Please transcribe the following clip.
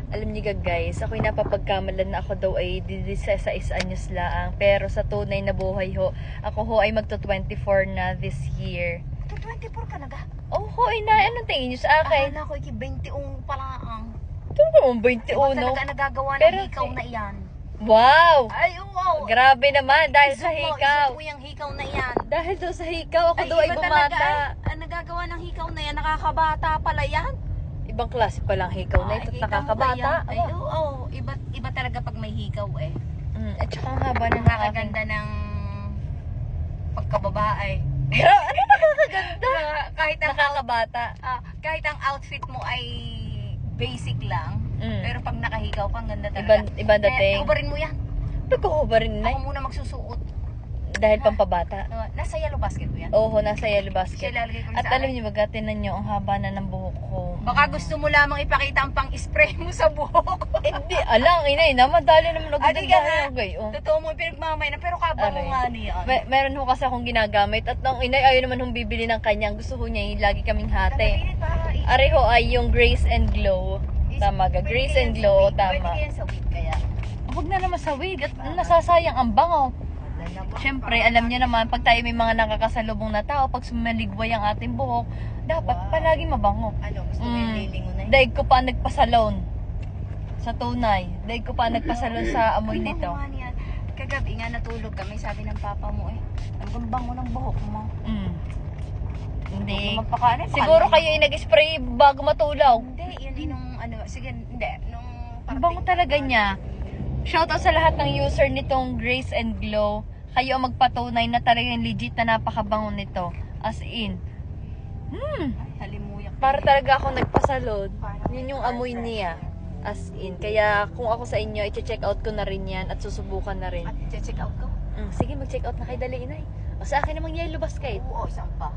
Alam niyo guys, ako'y napapagkamalan na ako daw ay 16 anyos lang. Pero sa tunay na buhay ho, ako ho ay magto-24 na this year. 24 ka na ga? Oh ho, na anong tingin niyo sa akin? Akala ko iki 21 pala ang. Ito naman, 21. Iba talaga nagagawa ng Pero hikaw na iyan. Wow! Ay, wow! Grabe naman, dahil sa Isun hikaw. mo yung hikaw na iyan. Dahil daw sa hikaw, ako daw ay iba bumata. talaga, ang nagagawa ng hikaw na yan, nakakabata pala yan. Ibang klase palang hikaw na ito, Kita mo ba nakakabata. yan? Ay, oo, iba talaga pag may hikaw eh. At saka ang haba ng aking... Nakakaganda ng pagkababae. Ano nakakaganda? kahit ang Nakakabata. kahit ang outfit mo ay basic lang, pero pag nakahikaw ka, ang ganda talaga. Ibang dating. Hubarin mo yan. Nagkuhubarin na. Ako muna magsusuot. Dahil pampabata. Nasa yellow basket mo yan. Oo, nasa yellow basket. Ilalagay ko At sa alam niyo ba, tinan niyo, ang haba na ng buhok ko. Baka gusto mo lamang ipakita ang pang-spray mo sa buhok. Hindi, alang, inay, madali naman Adi ka nagaganda. na. Okay, oh. Totoo mo yung pinagmamay na, pero kabango Aray. nga niyan. Meron ho kasi akong ginagamit at nung inay ayaw naman hong bibili ng kanyang. Gusto ho niya yung lagi kaming hati. Tagapilit para Are ho ay yung Grace and Glow. Tama ka, Grace and Glow, Pwede tama. yan sa wig kaya. Huwag na naman sa wig at nasasayang ang bango. Siyempre, alam niyo naman, pag tayo may mga nakakasalubong na tao, pag sumaligway ang ating buhok, dapat palagi mabango. Ano, gusto mo yung lilingon na yun? Daig ko pa nagpasalon. Sa tunay. Daig ko pa nagpasalon sa amoy nito. Ang bango nga niyan. Kagabi nga natulog kami, sabi ng papa mo eh, ang bango ng buhok mo. Hindi. Magpakaano, Siguro kayo ay nag-spray bago matulaw. Hindi, yun din nung ano, sige, hindi, nung Ang bango talaga niya. Shoutout sa lahat ng user nitong Grace and Glow. Kayo ang magpatunay na talagang legit na napakabango nito. As in. Ay, halimuyak. Para talaga ako nagpasalon. Yun yung amoy niya. As in. Kaya kung ako sa inyo, i-check out ko na rin yan at susubukan na rin. At check out ko? Sige, mag-check out na kay Dali Inay. O sa akin namang yellow basket. Oo, isang pa.